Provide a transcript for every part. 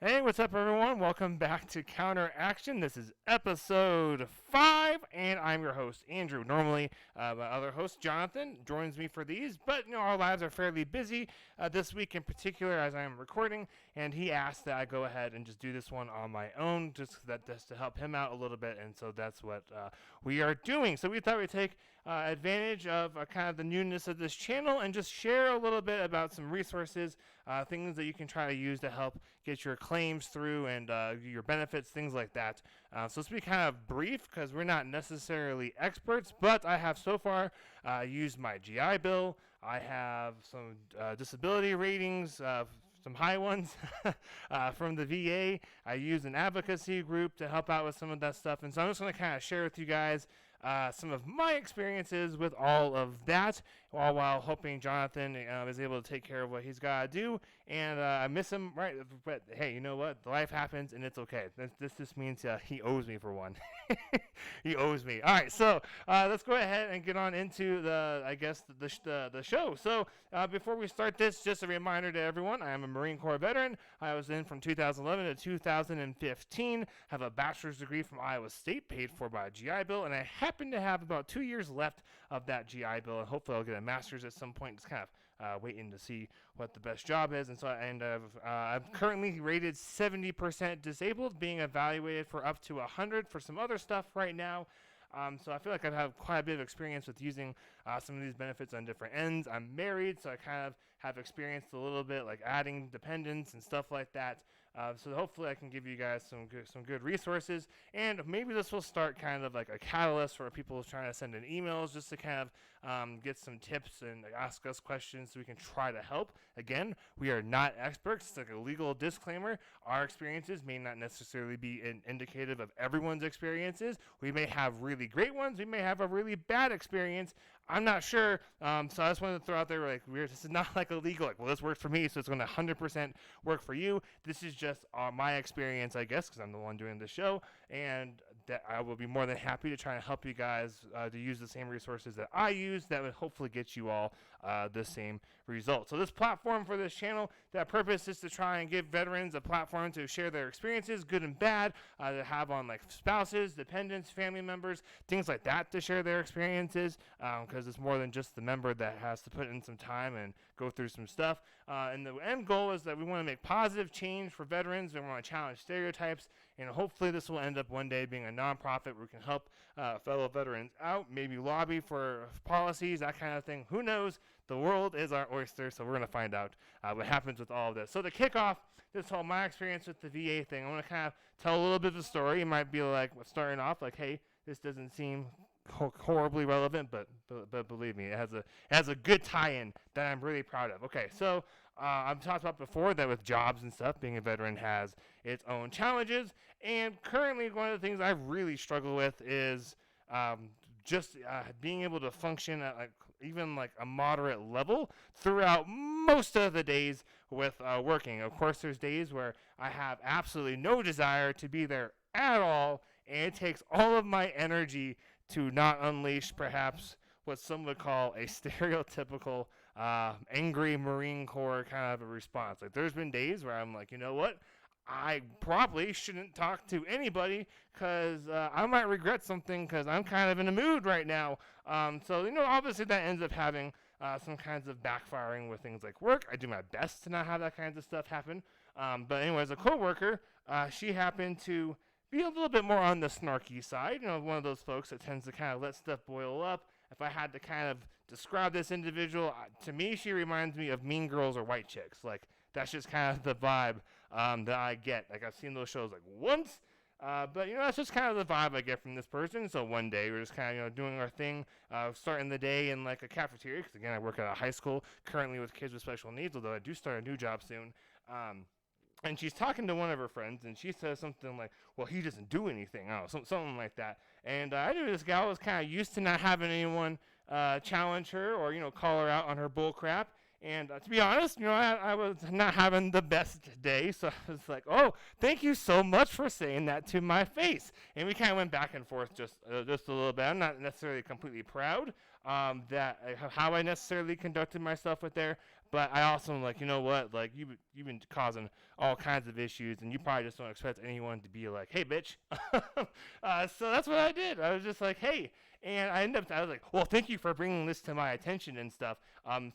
Hey, what's up, everyone? Welcome back to CounterAction. This is episode 5, and I'm your host, Andrew. Normally, my other host, Jonathan, joins me for these, but our lives are fairly busy this week in particular as I am recording, and he asked that I go ahead and just do this one on my own, just to help him out a little bit, and so that's what we are doing. So we thought we'd take advantage of kind of the newness of this channel and just share a little bit about some resources, things that you can try to use to help get your claims through and your benefits, things like that. So this will be kind of brief because we're not necessarily experts, but I have so far used my GI Bill. I have some disability ratings, some high ones from the VA. I use an advocacy group to help out with some of that stuff. And so I'm just going to kind of share with you guys some of my experiences with all of that, all while hoping Jonathan is able to take care of what he's got to do. And I miss him, right? But hey, you know what? Life happens, and it's okay. This just means he owes me for one. He owes me. All right, so let's go ahead and get on into the show. So before we start this, just a reminder to everyone: I am a Marine Corps veteran. I was in from 2011 to 2015. Have a bachelor's degree from Iowa State, paid for by a GI Bill, and I happen to have about 2 years left of that GI Bill, and hopefully I'll get a master's at some point. Just kind of waiting to see what the best job is, and so I'm currently rated 70% disabled, being evaluated for up to 100 for some other stuff right now. So I feel like I've had quite a bit of experience with using some of these benefits on different ends. I'm married, so I kind of have experienced a little bit like adding dependents and stuff like that. So hopefully I can give you guys some good resources, and maybe this will start kind of like a catalyst for people trying to send in emails just to kind of get some tips and ask us questions so we can try to help. Again, we are not experts. It's like a legal disclaimer. Our experiences may not necessarily be indicative of everyone's experiences. We may have really great ones. We may have a really bad experience. I'm not sure, so I just wanted to throw out there, this is not like illegal, well, this works for me, so it's going to 100% work for you. This is just my experience, I guess, because I'm the one doing the show, and that I will be more than happy to try and help you guys to use the same resources that I use that would hopefully get you all the same result. So this platform for this channel, that purpose is to try and give veterans a platform to share their experiences, good and bad, to have on like spouses, dependents, family members, things like that to share their experiences, because it's more than just the member that has to put in some time and go through some stuff. And the end goal is that we want to make positive change for veterans. We want to challenge stereotypes, and hopefully this will end up one day being a nonprofit where we can help fellow veterans out, maybe lobby for policies, that kind of thing. Who knows? The world is our oyster, so we're going to find out what happens with all of this. So to kick off this whole my experience with the VA thing, I want to kind of tell a little bit of the story. You might be like, starting off like, hey, this doesn't seem horribly relevant, but believe me, it has a good tie-in that I'm really proud of. Okay, so I've talked about before that with jobs and stuff, being a veteran has its own challenges, and currently one of the things I really struggle with is just being able to function at even a moderate level throughout most of the days with working. Of course, there's days where I have absolutely no desire to be there at all, and it takes all of my energy to not unleash perhaps what some would call a stereotypical angry Marine Corps kind of a response. Like, there's been days where I'm like, you know what? I probably shouldn't talk to anybody because I might regret something because I'm kind of in a mood right now. So, obviously that ends up having some kinds of backfiring with things like work. I do my best to not have that kinds of stuff happen. But anyways, a coworker, she happened to be a little bit more on the snarky side. One of those folks that tends to kind of let stuff boil up. If I had to kind of describe this individual, to me, she reminds me of Mean Girls or White Chicks. Like, that's just kind of the vibe that I get. Like, I've seen those shows once, but that's just kind of the vibe I get from this person. So one day we're just kind of doing our thing, starting the day in a cafeteria, because again I work at a high school currently with kids with special needs, although I do start a new job soon. And she's talking to one of her friends, and she says something like, well, he doesn't do anything. Something like that. And I knew this gal was kind of used to not having anyone challenge her or, call her out on her bull crap. And to be honest, I was not having the best day. So I was like, oh, thank you so much for saying that to my face. And we kind of went back and forth just a little bit. I'm not necessarily completely proud that how I necessarily conducted myself with there. But I also am like, you know what? Like, you've been causing all kinds of issues, and you probably just don't expect anyone to be like, hey, bitch. So that's what I did. I was just like, hey. And I was like, well, thank you for bringing this to my attention and stuff.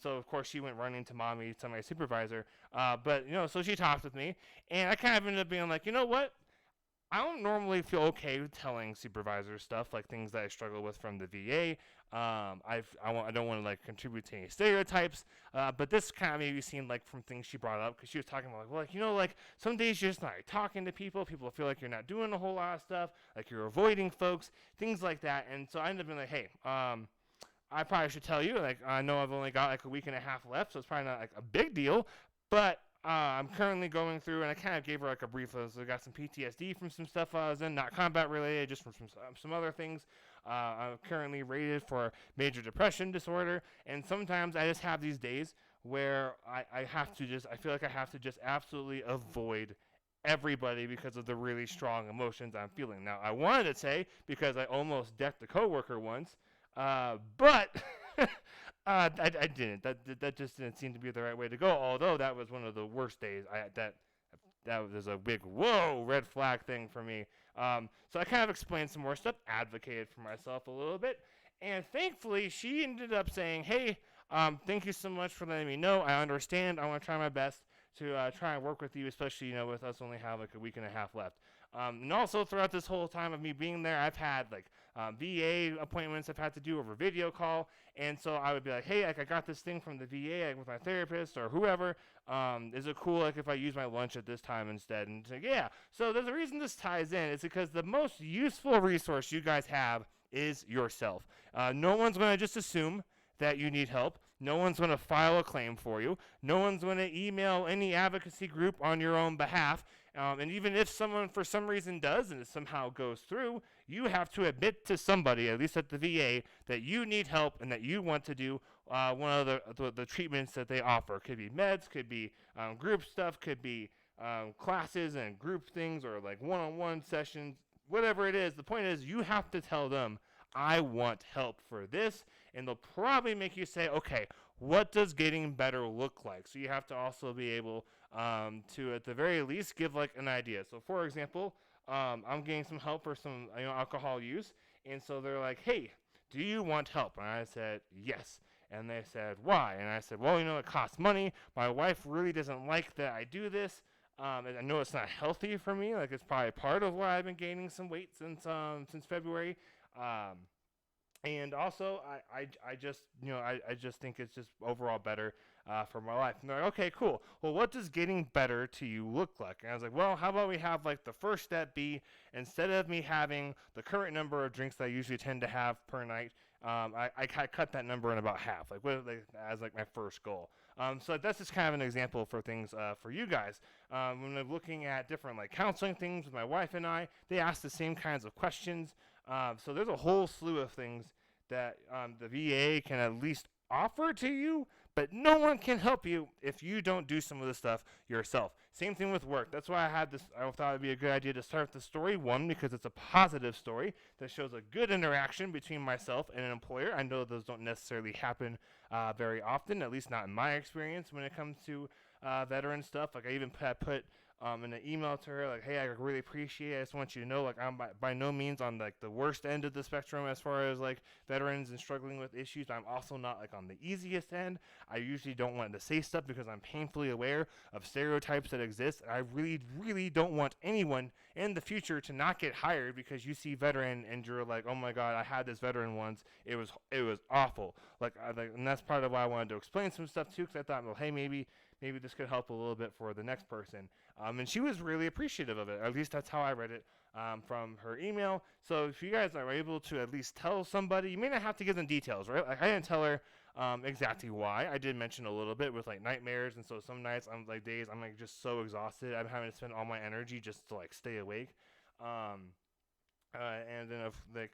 So, of course, she went running to mommy, to my supervisor. But, so she talked with me, and I kind of ended up being like, you know what? I don't normally feel okay with telling supervisors stuff, like things that I struggle with from the VA. I don't want to like contribute to any stereotypes, but this kind of maybe seemed like from things she brought up, because she was talking about like, well, like some days you're just not talking to people. People feel like you're not doing a whole lot of stuff, like you're avoiding folks, things like that. And so I ended up being like, hey, I probably should tell you. Like, I know I've only got like a week and a half left, so it's probably not like a big deal, but I'm currently going through, and I kind of gave her like a brief. So I got some PTSD from some stuff I was in, not combat related, just from some other things. I'm currently rated for major depression disorder, and sometimes I just have these days where I feel like I have to just absolutely avoid everybody because of the really strong emotions I'm feeling. Now, I wanted to say because I almost decked a coworker once, but I didn't. That just didn't seem to be the right way to go. Although that was one of the worst days. That was a big whoa red flag thing for me. So I kind of explained some more stuff, advocated for myself a little bit, and thankfully she ended up saying, "Hey, thank you so much for letting me know. I understand. I want to try my best to try and work with you, especially with us only have like a week and a half left." And also throughout this whole time of me being there, I've had like VA appointments I've had to do over video call, and so I would be like, hey, like I got this thing from the VA like, with my therapist or whoever. Is it cool like if I use my lunch at this time instead? And it's like, yeah. So there's a reason this ties in. It's because the most useful resource you guys have is yourself. No one's going to just assume that you need help. No one's going to file a claim for you. No one's going to email any advocacy group on your own behalf. And even if someone for some reason does and it somehow goes through, you have to admit to somebody, at least at the VA, that you need help and that you want to do one of the treatments that they offer. Could be meds, could be group stuff, could be classes and group things, or like one-on-one sessions, whatever it is. The point is you have to tell them, I want help for this, and they'll probably make you say, okay, what does getting better look like? So you have to also be able to, at the very least, give like an idea. So for example, I'm getting some help for some alcohol use, and so they're like, hey, do you want help? And I said, yes. And they said, why? And I said, well, it costs money. My wife really doesn't like that I do this. And I know it's not healthy for me. Like, it's probably part of why I've been gaining some weight since February. And also, I just think it's just overall better for my life. And they're like, okay, cool. Well, what does getting better to you look like? And I was like, well, how about we have like the first step be, instead of me having the current number of drinks that I usually tend to have per night, I cut that number in about half, as my first goal. So that's just kind of an example for things for you guys. When I'm looking at different like counseling things with my wife and I, they ask the same kinds of questions. So there's a whole slew of things that the VA can at least offer to you, but no one can help you if you don't do some of the stuff yourself. Same thing with work. That's why I thought it'd be a good idea to start the story. One, because it's a positive story that shows a good interaction between myself and an employer. I know those don't necessarily happen very often, at least not in my experience when it comes to veteran stuff. Like I even put in an email to her, like, hey, I really appreciate it. I just want you to know, like, I'm by no means on like the worst end of the spectrum as far as like veterans and struggling with issues. I'm also not like on the easiest end. I usually don't want to say stuff because I'm painfully aware of stereotypes that exist. I really, really don't want anyone in the future to not get hired because you see veteran and you're like, oh my God, I had this veteran once. It was awful. And that's part of why I wanted to explain some stuff too, because I thought, well, hey, maybe this could help a little bit for the next person. And she was really appreciative of it. At least that's how I read it from her email. So if you guys are able to at least tell somebody, you may not have to give them details, right? Like I didn't tell her exactly why. I did mention a little bit with like nightmares, and so some nights I'm like days I'm like just so exhausted. I'm having to spend all my energy just to like stay awake. And then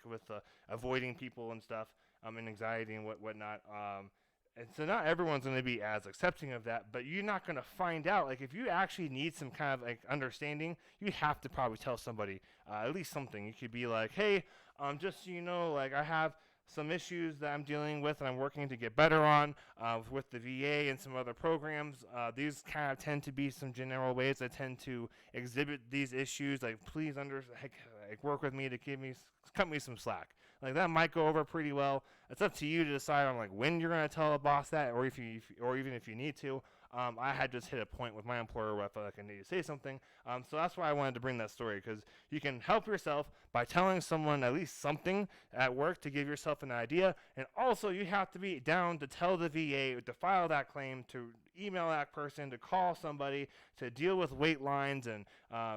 with avoiding people and stuff, and anxiety and whatnot. And so not everyone's going to be as accepting of that, but you're not going to find out. Like if you actually need some kind of like understanding, you have to probably tell somebody at least something. You could be like, hey, just so you know, like I have some issues that I'm dealing with and I'm working to get better on with the VA and some other programs. These kind of tend to be some general ways I tend to exhibit these issues. Like, please work with me to cut me some slack. Like, that might go over pretty well. It's up to you to decide on like when you're gonna tell a boss that, or or even if you need to. I had just hit a point with my employer where I felt like I needed to say something. So that's why I wanted to bring that story, because you can help yourself by telling someone at least something at work to give yourself an idea. And also, you have to be down to tell the VA to file that claim, to email that person, to call somebody, to deal with wait lines and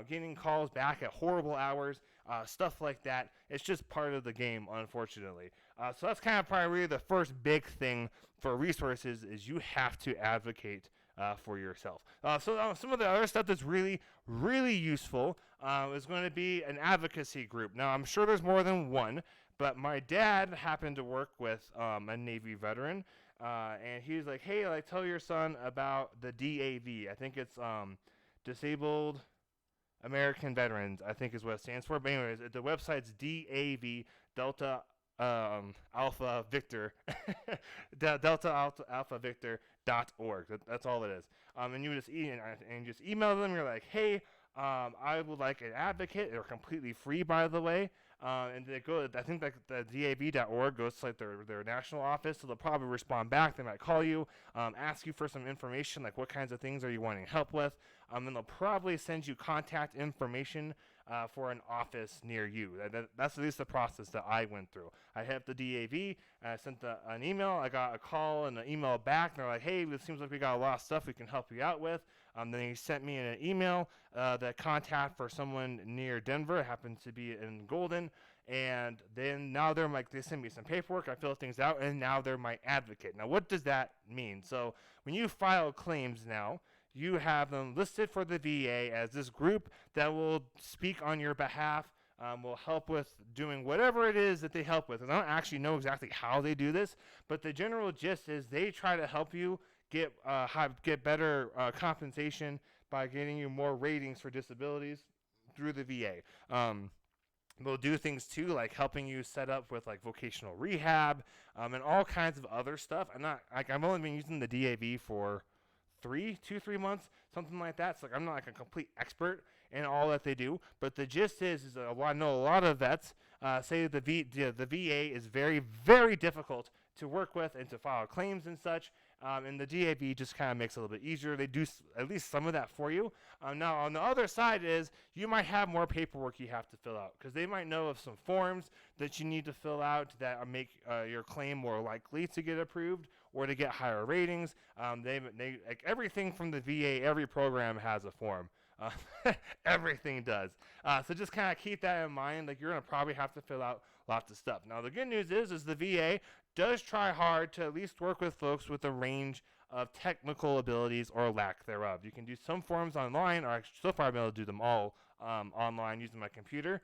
getting calls back at horrible hours, stuff like that. It's just part of the game, unfortunately. So that's kind of probably the first big thing for resources, is you have to advocate for yourself. So some of the other stuff that's really, really useful is going to be an advocacy group. Now, I'm sure there's more than one, but my dad happened to work with a Navy veteran, and he was like, hey, like, tell your son about the DAV. I think it's Disabled American Veterans, I think is what it stands for. But anyways, the website's DAV, Delta Alpha Victor, Delta Alpha Victor.org. That's all it is. And you just just email them. You're like, hey, I would like an advocate. They're completely free, by the way. And they go. I think that the DAV.org goes to like their national office, so they'll probably respond back. They might call you, ask you for some information, like what kinds of things are you wanting help with. And they'll probably send you contact information for an office near you. That's at least the process that I went through. I hit the DAV, I sent an email, I got a call and an email back, and they're like, hey, it seems like we got a lot of stuff we can help you out with. Then he sent me an email, the contact for someone near Denver, it happened to be in Golden, and then now they're like, they send me some paperwork, I fill things out, and now they're my advocate. Now, what does that mean? So when you file claims now, you have them listed for the VA as this group that will speak on your behalf, will help with doing whatever it is that they help with. And I don't actually know exactly how they do this, but the general gist is they try to help you get better compensation by getting you more ratings for disabilities through the VA. They'll do things too, like helping you set up with like vocational rehab and all kinds of other stuff. I've only been using the DAV for 3 months, something like that. So like, I'm not like a complete expert in all that they do, but the gist is I know a lot of vets say the VA is very, very difficult to work with and to file claims and such. And the DAV just kind of makes it a little bit easier. They do at least some of that for you. Now, on the other side is you might have more paperwork you have to fill out, because they might know of some forms that you need to fill out that make your claim more likely to get approved or to get higher ratings. They like everything from the VA, every program has a form. Everything does. So just kind of keep that in mind. Like, you're going to probably have to fill out lots of stuff. Now, the good news is the VA does try hard to at least work with folks with a range of technical abilities or lack thereof. You can do some forms online, or actually so far I've been able to do them all online using my computer.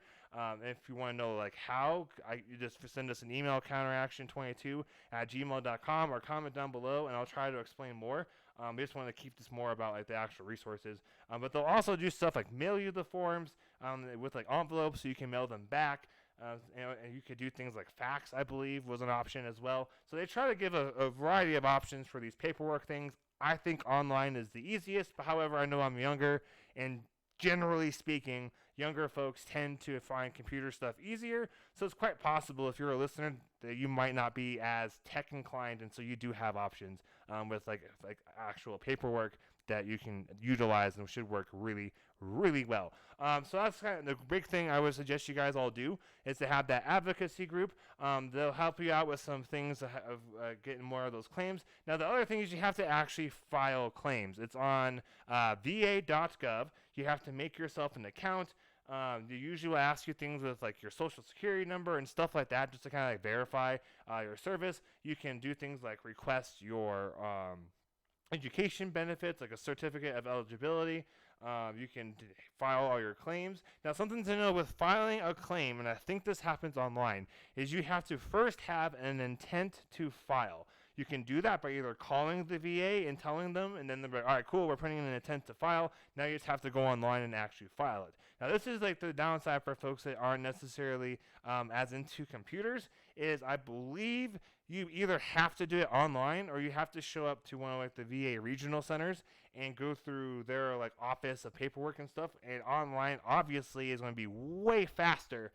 If you want to know like how, you just send us an email, counteraction22@gmail.com, or comment down below, and I'll try to explain more. We just want to keep this more about like the actual resources. But they'll also do stuff like mail you the forms with like envelopes, so you can mail them back. And you could do things like fax, I believe, was an option as well. So they try to give a variety of options for these paperwork things. I think online is the easiest, but however, I know I'm younger, and generally speaking, younger folks tend to find computer stuff easier. So it's quite possible, if you're a listener, that you might not be as tech inclined, and so you do have options with like actual paperwork that you can utilize and should work really, really well. So that's kind of the big thing I would suggest you guys all do, is to have that advocacy group. They'll help you out with some things of getting more of those claims. Now, the other thing is you have to actually file claims. It's on va.gov. You have to make yourself an account. They usually will ask you things with like your social security number and stuff like that, just to kind of like verify your service. You can do things like request your education benefits, like a certificate of eligibility. You can file all your claims. Now, something to know with filing a claim, and I think this happens online, is you have to first have an intent to file. You can do that by either calling the VA and telling them, and then they're like, all right, cool, we're putting in an intent to file. Now you just have to go online and actually file it. Now this is like the downside for folks that aren't necessarily as into computers, is I believe you either have to do it online or you have to show up to one of like the VA regional centers and go through their like office of paperwork and stuff. And online obviously is going to be way faster.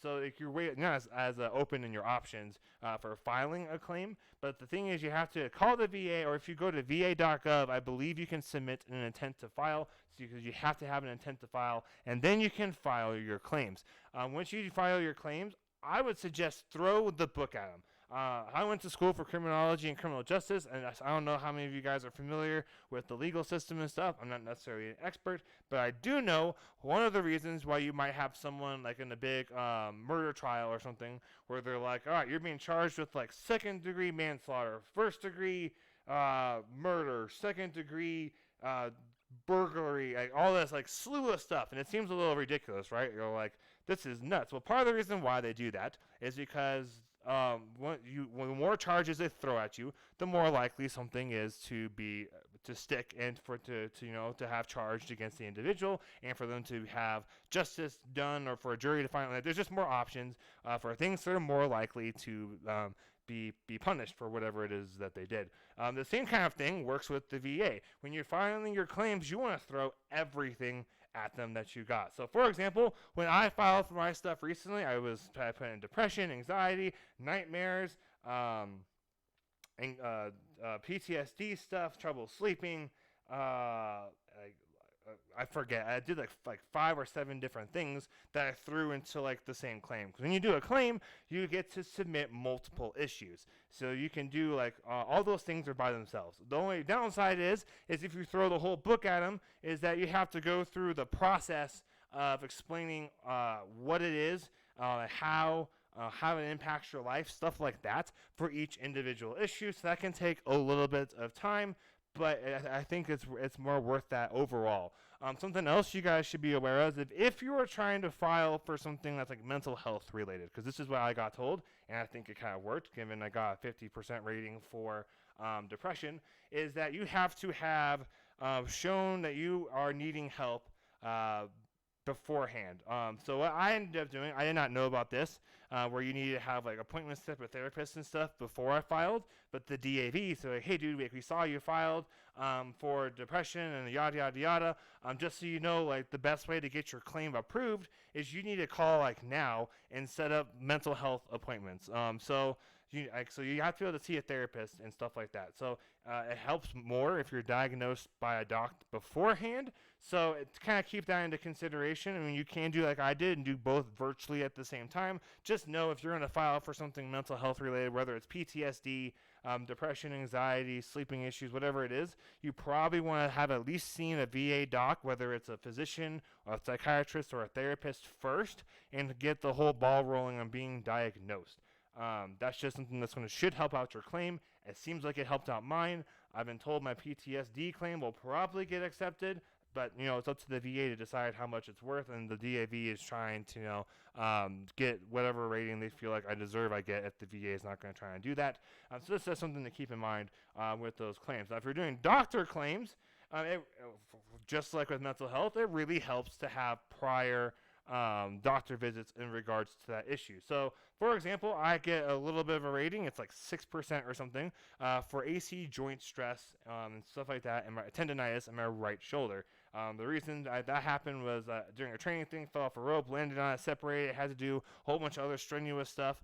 So if you're not as open in your options for filing a claim, but the thing is you have to call the VA, or if you go to va.gov, I believe you can submit an intent to file, because you have to have an intent to file, and then you can file your claims. Once you file your claims, I would suggest throw the book at them. I went to school for criminology and criminal justice, and I don't know how many of you guys are familiar with the legal system and stuff. I'm not necessarily an expert, but I do know one of the reasons why you might have someone like in a big murder trial or something, where they're like, all right, you're being charged with like second-degree manslaughter, first-degree murder, second-degree burglary, like all this like slew of stuff, and it seems a little ridiculous, right? You're like, this is nuts. Well, part of the reason why they do that is because when the more charges they throw at you, the more likely something is to stick, and to have charged against the individual, and for them to have justice done, or for a jury to find. Like, there's just more options for things that are more likely to be punished for whatever it is that they did. The same kind of thing works with the VA. When you're filing your claims, you want to throw everything at them that you got. So for example, when I filed for my stuff recently, I put in depression, anxiety, nightmares, and PTSD stuff, trouble sleeping, I forget. I did like 5 or 7 different things that I threw into like the same claim. Because when you do a claim, you get to submit multiple issues. So you can do like all those things are by themselves. The only downside is if you throw the whole book at them, is that you have to go through the process of explaining what it is, how it impacts your life, stuff like that, for each individual issue. So that can take a little bit of time, but I think it's more worth that overall. Something else you guys should be aware of is if you are trying to file for something that's like mental health related, because this is what I got told, and I think it kind of worked, given I got a 50% rating for depression, is that you have to have shown that you are needing help beforehand. So what I ended up doing, I did not know about this, where you need to have like appointments set with therapists and stuff before I filed, but the DAV, so like, hey dude, we saw you filed for depression and yada yada yada. Just so you know, like the best way to get your claim approved is you need to call like now and set up mental health appointments. So you have to be able to see a therapist and stuff like that. So it helps more if you're diagnosed by a doctor beforehand. So to kind of keep that into consideration, I mean, you can do like I did and do both virtually at the same time. Just know if you're going to file for something mental health related, whether it's PTSD, depression, anxiety, sleeping issues, whatever it is, you probably want to have at least seen a VA doc, whether it's a physician, a psychiatrist, or a therapist first, and get the whole ball rolling on being diagnosed. That's just something should help out your claim. It seems like it helped out mine. I've been told my PTSD claim will probably get accepted, but it's up to the VA to decide how much it's worth, and the DAV is trying to get whatever rating they feel like I deserve. I get if the VA is not going to try and do that. So this is something to keep in mind with those claims. Now, if you're doing doctor claims, just like with mental health, it really helps to have prior doctor visits in regards to that issue. So, for example, I get a little bit of a rating. It's like 6% or something for AC joint stress and stuff like that, and my tendonitis in my right shoulder. The reason that happened was during a training thing, fell off a rope, landed on it, separated, had to do a whole bunch of other strenuous stuff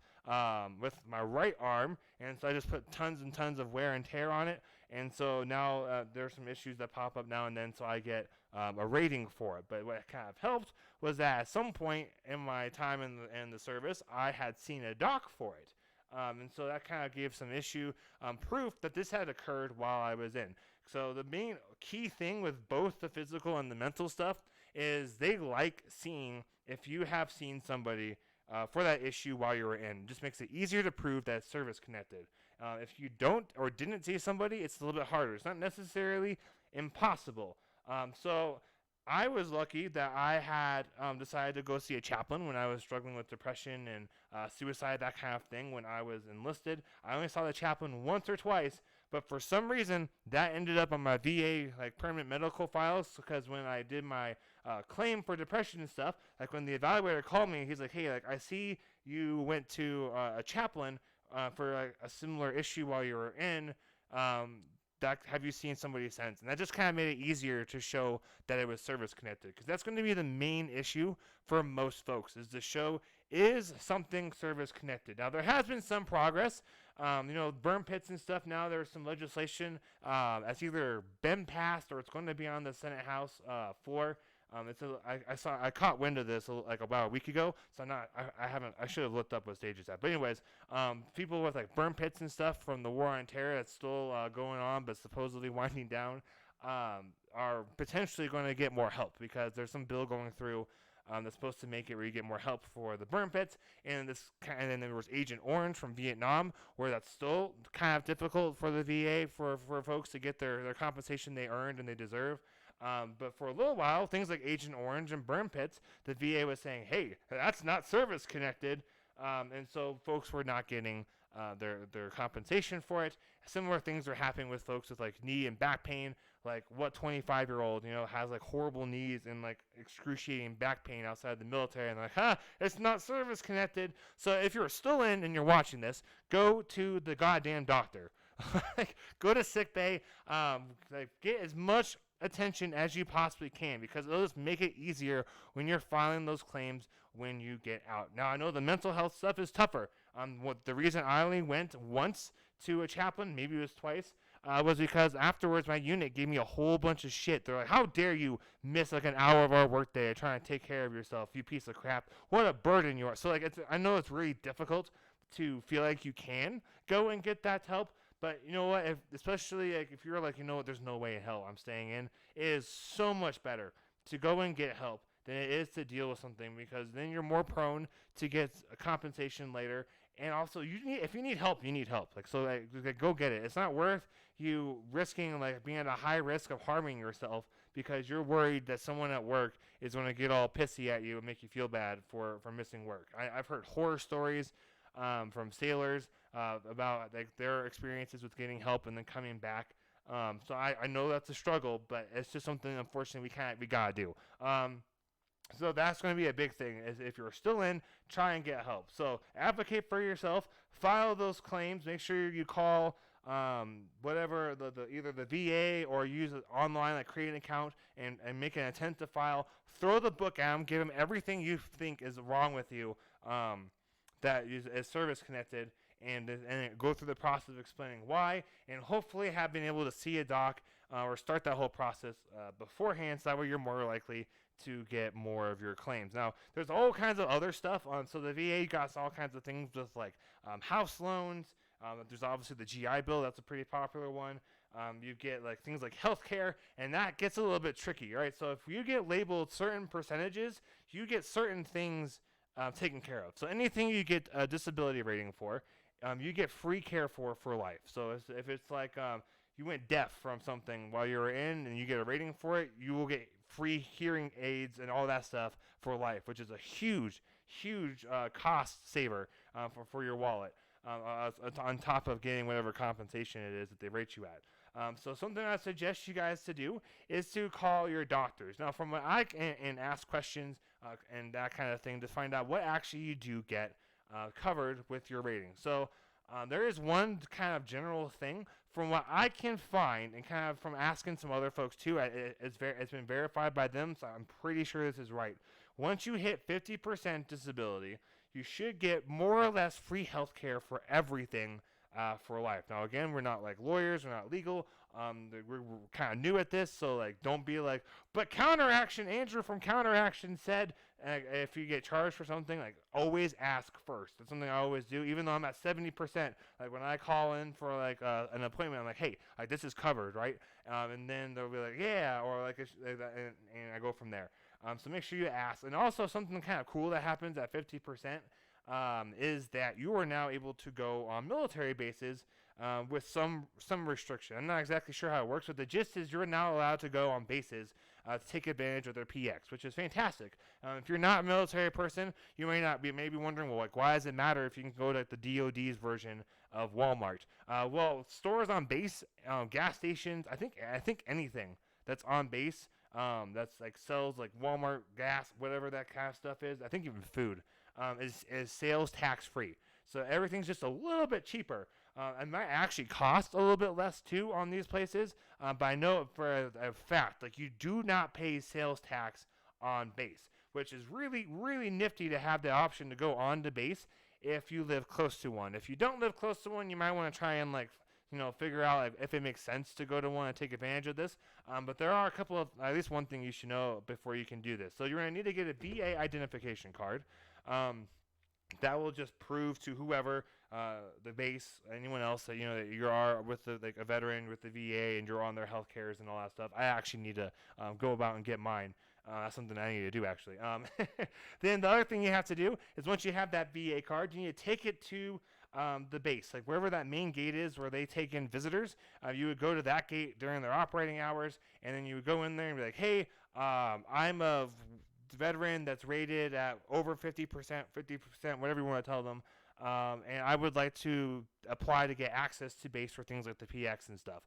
with my right arm, and so I just put tons and tons of wear and tear on it, and so now there's some issues that pop up now and then, so I get a rating for it. But what kind of helped was that at some point in my time in the service, I had seen a doc for it. And so that kind of gave some proof that this had occurred while I was in. So the main key thing with both the physical and the mental stuff is they like seeing if you have seen somebody for that issue while you were in. It just makes it easier to prove that it's service connected. If you don't or didn't see somebody, it's a little bit harder. It's not necessarily impossible. So I was lucky that I had decided to go see a chaplain when I was struggling with depression and suicide, that kind of thing, when I was enlisted. I only saw the chaplain once or twice, but for some reason, that ended up on my VA like permanent medical files because when I did my claim for depression and stuff, like when the evaluator called me, he's like, "Hey, like I see you went to a chaplain for like, a similar issue while you were in. Um, have you seen somebody since?" And that just kind of made it easier to show that it was service connected, because that's going to be the main issue for most folks, is the show is something service connected. Now there has been some progress. Burn pits and stuff. Now there's some legislation that's either been passed or it's going to be on the Senate House floor. I caught wind of this like about a week ago, so I haven't, I should have looked up what stage it's at. But anyways, people with like burn pits and stuff from the war on terror that's still going on, but supposedly winding down, are potentially going to get more help because there's some bill going through that's supposed to make it where you get more help for the burn pits, and then there was Agent Orange from Vietnam, where that's still kind of difficult for the VA for folks to get their compensation they earned and they deserve. But for a little while, things like Agent Orange and burn pits, the VA was saying, "Hey, that's not service connected," and so folks were not getting their compensation for it. Similar things are happening with folks with like knee and back pain. Like, what 25-year-old has like horrible knees and like excruciating back pain outside the military, and they're like, it's not service connected. So if you're still in and you're watching this, go to the goddamn doctor. Like, go to sick bay. Get as much attention as you possibly can, because it'll just make it easier when you're filing those claims when you get out. Now, I know the mental health stuff is tougher. The reason I only went once to a chaplain, maybe it was twice, was because afterwards my unit gave me a whole bunch of shit. They're like, "How dare you miss like an hour of our workday trying to take care of yourself, you piece of crap. What a burden you are." So like, I know it's really difficult to feel like you can go and get that help. But you know what? Especially like if you're like, there's no way in hell I'm staying in, it is so much better to go and get help than it is to deal with something, because then you're more prone to get a compensation later. And also, if you need help, you need help. Like, go get it. It's not worth you risking like being at a high risk of harming yourself because you're worried that someone at work is going to get all pissy at you and make you feel bad for missing work. I've heard horror stories from sailors about like their experiences with getting help and then coming back. So I know that's a struggle, but it's just something unfortunately we gotta do. So that's going to be a big thing, is if you're still in, try and get help. So advocate for yourself, file those claims, make sure you call whatever either the VA or use it online, like create an account and make an attempt to file. Throw the book at them, give them everything you think is wrong with you that is service connected, and go through the process of explaining why, and hopefully have been able to see a doc or start that whole process beforehand, so that way you're more likely to get more of your claims. Now, there's all kinds of other stuff. So the VA got all kinds of things with like house loans. There's obviously the GI Bill. That's a pretty popular one. You get like things like healthcare, and that gets a little bit tricky, right? So if you get labeled certain percentages, you get certain things taken care of. So anything you get a disability rating for, you get free care for life. So if it's like you went deaf from something while you were in and you get a rating for it, you will get free hearing aids and all that stuff for life, which is a huge cost saver for your wallet, on top of getting whatever compensation it is that they rate you at. So something I suggest you guys to do is to call your doctors. Now, from what I can, and ask questions and that kind of thing to find out what actually you do get covered with your rating. So there is one kind of general thing from what I can find, and kind of from asking some other folks too. It's been verified by them, so I'm pretty sure this is right. Once you hit 50% disability, you should get more or less free health care for everything for life. Now, again, we're not like lawyers, we're not legal. We're kind of new at this, so like, don't be like, but CounterAction, Andrew from CounterAction said, if you get charged for something, like, always ask first. That's something I always do, even though I'm at 70%. Like, when I call in for like an appointment, I'm like, hey, like, this is covered, right? And then they'll be like, yeah, or like, and I go from there. So make sure you ask. And also, something kind of cool that happens at 50%. Is that you are now able to go on military bases with some restriction. I'm not exactly sure how it works, but the gist is you're now allowed to go on bases to take advantage of their PX, which is fantastic. If you're not a military person, you may not be maybe wondering, well, like, why does it matter if you can go to the DoD's version of Walmart? Well, stores on base, gas stations, I think anything that's on base, that's like sells like Walmart gas, whatever that kind of stuff is. I think even food, is sales tax free. So everything's just a little bit cheaper. It might actually cost a little bit less too on these places, but I know for a fact, like, you do not pay sales tax on base, which is really, really nifty to have the option to go on to base if you live close to one. If you don't live close to one, you might want to try and, like, figure out if it makes sense to go to one and take advantage of this. But there are a couple of, at least one thing you should know before you can do this. So you're going to need to get a VA identification card. That will just prove to whoever, the base, anyone else that that you are with like a veteran with the VA and you're on their health cares and all that stuff. I actually need to go about and get mine. That's something I need to do, actually. Then the other thing you have to do is, once you have that VA card, you need to take it to the base, like wherever that main gate is where they take in visitors. You would go to that gate during their operating hours, and then you would go in there and be like, hey, I'm a veteran that's rated at over 50%, whatever you want to tell them, and I would like to apply to get access to base for things like the PX and stuff.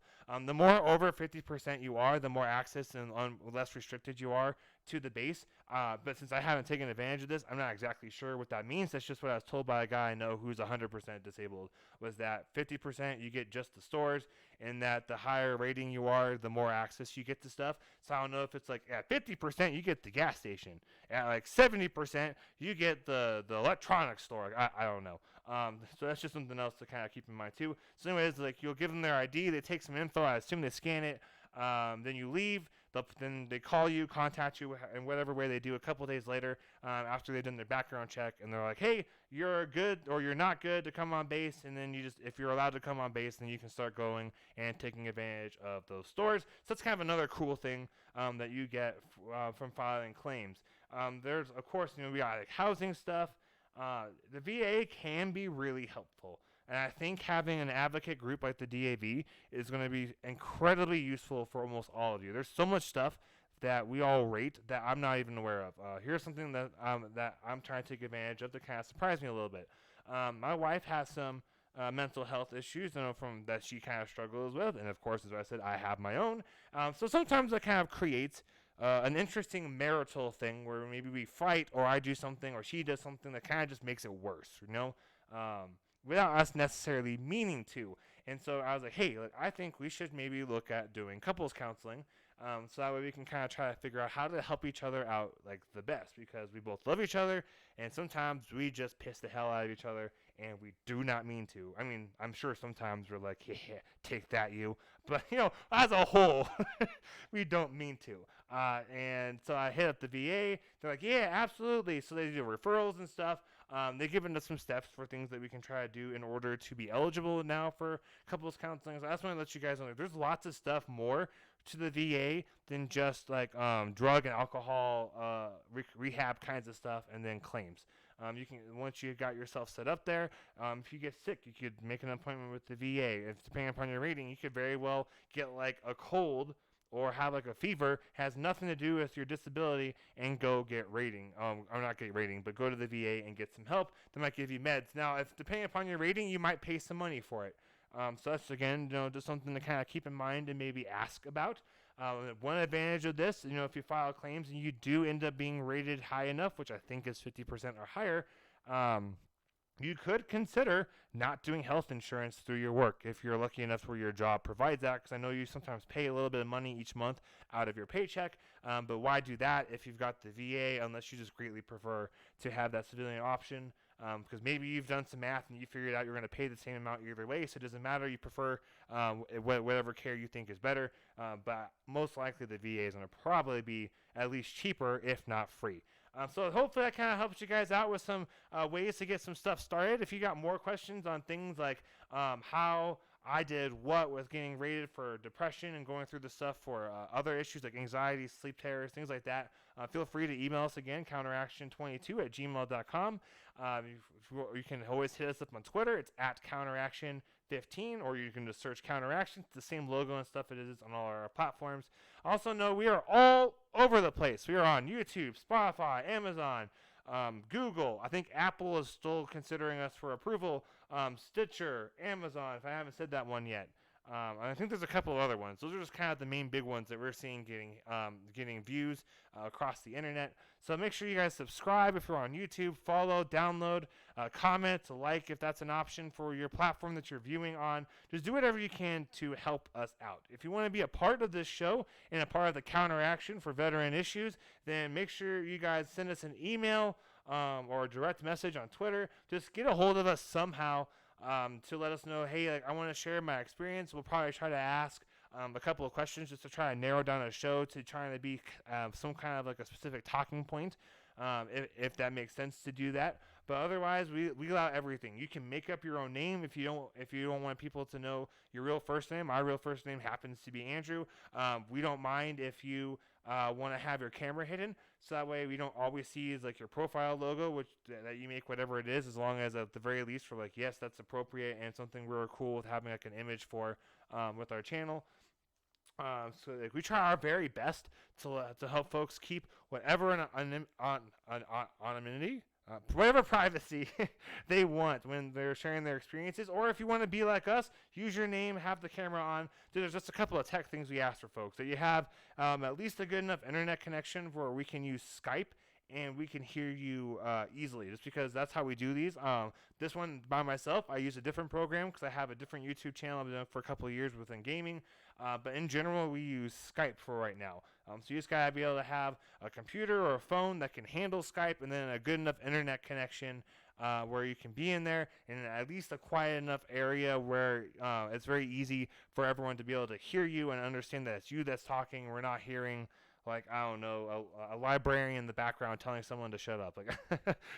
The more over 50% you are, the more access and less restricted you are to the base. But since I haven't taken advantage of this, I'm not exactly sure what that means. That's just what I was told by a guy I know who's 100% disabled, was that 50% you get just the stores, and that the higher rating you are, the more access you get to stuff. So I don't know if it's like at 50% you get the gas station, at like 70% you get the electronics store. I don't know. So that's just something else to kind of keep in mind too. So anyways, like, you'll give them their ID, they take some info, I assume they scan it, then you leave, then they call you, contact you in whatever way they do a couple days later, after they've done their background check, and they're like, hey, you're good or you're not good to come on base, and then if you're allowed to come on base, then you can start going and taking advantage of those stores. So that's kind of another cool thing that you get from filing claims. There's, of course, we got like housing stuff. The VA can be really helpful, and I think having an advocate group like the DAV is going to be incredibly useful for almost all of you. There's so much stuff that we all rate that I'm not even aware of. Here's something that I'm trying to take advantage of that kind of surprised me a little bit. My wife has some mental health issues, from that she kind of struggles with, and of course, as I said, I have my own. So sometimes that kind of creates an interesting marital thing where maybe we fight, or I do something, or she does something that kind of just makes it worse, without us necessarily meaning to. And so I was like, hey, I think we should maybe look at doing couples counseling, so that way we can kind of try to figure out how to help each other out like the best, because we both love each other, and sometimes we just piss the hell out of each other, and we do not mean to. I mean, I'm sure sometimes we're like, yeah, take that, you. But, as a whole, we don't mean to. And so I hit up the VA. They're like, yeah, absolutely. So they do referrals and stuff. They've given us some steps for things that we can try to do in order to be eligible now for couples counseling. So I just want to let you guys know, there's lots of stuff more to the VA than just like drug and alcohol rehab kinds of stuff, and then claims. You can, once you got yourself set up there, if you get sick, you could make an appointment with the VA. If depending upon your rating, you could very well get like a cold or have like a fever, has nothing to do with your disability, and go get rating. Or not get rating, but go to the VA and get some help. They might give you meds. Now, if depending upon your rating, you might pay some money for it. So that's, again, just something to kind of keep in mind and maybe ask about. One advantage of this, if you file claims and you do end up being rated high enough, which I think is 50% or higher, you could consider not doing health insurance through your work if you're lucky enough where your job provides that, because I know you sometimes pay a little bit of money each month out of your paycheck, but why do that if you've got the VA, unless you just greatly prefer to have that civilian option? Because maybe you've done some math and you figured out you're going to pay the same amount either way, so it doesn't matter. You prefer whatever care you think is better, but most likely the VA is going to probably be at least cheaper, if not free. So hopefully that kind of helps you guys out with some ways to get some stuff started. If you got more questions on things like how I did what with getting rated for depression and going through the stuff for other issues like anxiety, sleep terrors, things like that. Feel free to email us again, counteraction22@gmail.com. You can always hit us up on Twitter. It's at CounterAction15, or you can just search CounterAction. It's the same logo and stuff it is on all our platforms. Also know we are all over the place. We are on YouTube, Spotify, Amazon, Google. I think Apple is still considering us for approval. Stitcher, Amazon, if I haven't said that one yet. I think there's a couple of other ones. Those are just kind of the main big ones that we're seeing getting views across the internet. So make sure you guys subscribe if you're on YouTube, follow, download, comment, like if that's an option for your platform that you're viewing on. Just do whatever you can to help us out. If you want to be a part of this show and a part of the counteraction for veteran issues, then make sure you guys send us an email or a direct message on Twitter. Just get a hold of us somehow. To let us know, hey, like, I want to share my experience. We'll probably try to ask a couple of questions just to try to narrow down a show to trying to be some kind of like a specific talking point, if that makes sense to do that. But otherwise, we allow everything. You can make up your own name if you don't want people to know your real first name. My real first name happens to be Andrew. We don't mind if you want to have your camera hidden, so that way we don't always see is like your profile logo, which that you make whatever it is, as long as at the very least we're like, yes, that's appropriate and something we're cool with having like an image for with our channel. So like, we try our very best to help folks keep whatever anonymity. Whatever privacy they want when they're sharing their experiences. Or if you want to be like us, use your name, have the camera on. There's just a couple of tech things we ask for folks. That you have at least a good enough internet connection where we can use Skype and we can hear you easily, just because that's how we do these. This one by myself, I use a different program because I have a different YouTube channel I've been doing for a couple of years within gaming. But in general, we use Skype for right now. So you just gotta be able to have a computer or a phone that can handle Skype, and then a good enough internet connection where you can be in there in at least a quiet enough area where it's very easy for everyone to be able to hear you and understand that it's you that's talking. We're not hearing, like, I don't know, a librarian in the background telling someone to shut up, like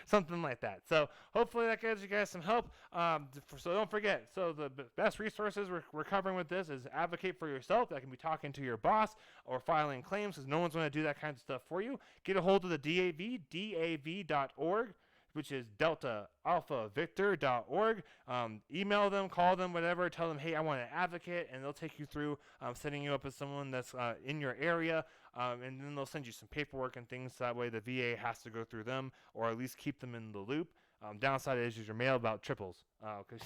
something like that. So hopefully that gives you guys some help. So don't forget, so the best resources we're covering with this is advocate for yourself. That can be talking to your boss or filing claims, because no one's going to do that kind of stuff for you. Get a hold of the DAV, dav.org, which is Delta Alpha Victor.org. Email them, call them, whatever. Tell them, hey, I want an advocate, and they'll take you through setting you up with someone that's in your area. And then they'll send you some paperwork and things. So that way the VA has to go through them, or at least keep them in the loop. Downside is your mail about triples, because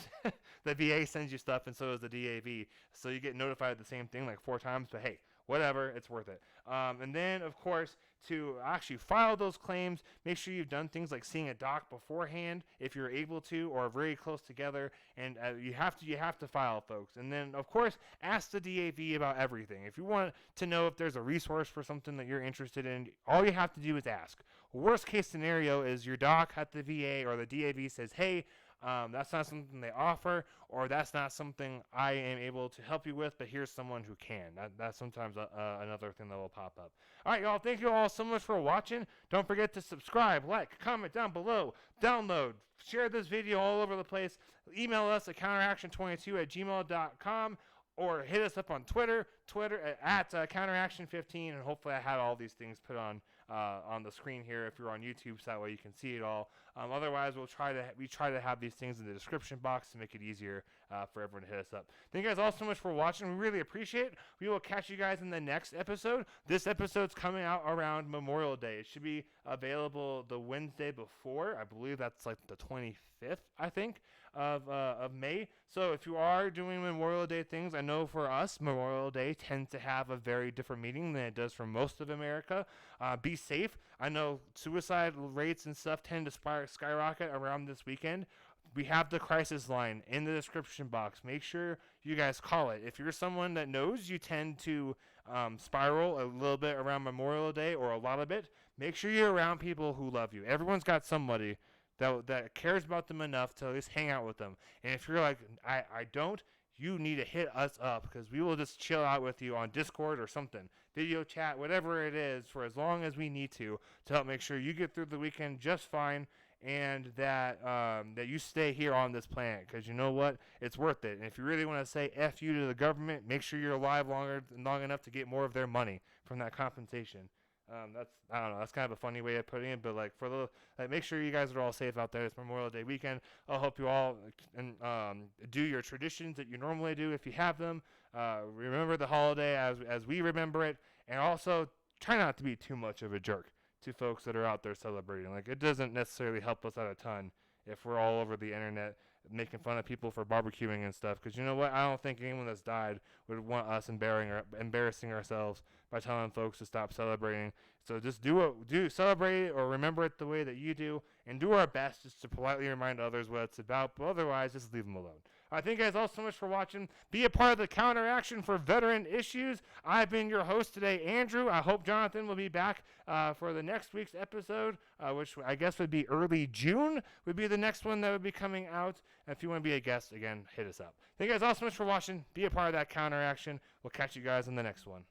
the VA sends you stuff, and so does the DAV. So you get notified of the same thing like 4 times, but hey, whatever, it's worth it. And then, of course, to actually file those claims, make sure you've done things like seeing a doc beforehand if you're able to, or very close together. And you have to file, folks. And then, of course, ask the DAV about everything. If you want to know if there's a resource for something that you're interested in, all you have to do is ask. Worst case scenario is your doc at the VA or the DAV says, hey, that's not something they offer, or that's not something I am able to help you with, but here's someone who can. That's sometimes another thing that will pop up. All right, y'all, thank you all so much for watching. Don't forget to subscribe, like, comment down below, download, share this video all over the place. Email us at counteraction22@gmail.com, or hit us up on Twitter at CounterAction15, and hopefully I had all these things put on the screen here if you're on YouTube, so that way you can see it all. Otherwise, we try to have these things in the description box to make it easier for everyone to hit us up. Thank you guys all so much for watching. We really appreciate it. We will catch you guys in the next episode. This episode's coming out around Memorial Day. It should be available the Wednesday before. I believe that's like the 25th, I think, of May. So if you are doing Memorial Day things, I know for us, Memorial Day tends to have a very different meaning than it does for most of America. Be safe. I know suicide rates and stuff tend to skyrocket around this weekend. We have the crisis line in the description box. Make sure you guys call it. If you're someone that knows you tend to spiral a little bit around Memorial Day, or a lot of it, make sure you're around people who love you. Everyone's got somebody that cares about them enough to at least hang out with them. And if you're like, I don't, you need to hit us up, because we will just chill out with you on Discord or something. Video chat, whatever it is, for as long as we need to help make sure you get through the weekend just fine. and that you stay here on this planet, because you know what? It's worth it. And if you really want to say F you to the government, make sure you're alive long enough to get more of their money from that compensation. I don't know. That's kind of a funny way of putting it, but like make sure you guys are all safe out there. It's Memorial Day weekend. I hope you all do your traditions that you normally do if you have them. Remember the holiday as we remember it, and also try not to be too much of a jerk to folks that are out there celebrating. Like, it doesn't necessarily help us out a ton if we're all over the internet making fun of people for barbecuing and stuff, because you know what? I don't think anyone that's died would want us embarrassing ourselves by telling folks to stop celebrating. So just celebrate it or remember it the way that you do, and do our best just to politely remind others what it's about, but otherwise just leave them alone. Thank you guys all so much for watching. Be a part of the CounterAction for veteran issues. I've been your host today, Andrew. I hope Jonathan will be back for the next week's episode, which I guess would be early June, would be the next one that would be coming out. If you want to be a guest, again, hit us up. Thank you guys all so much for watching. Be a part of that CounterAction. We'll catch you guys in the next one.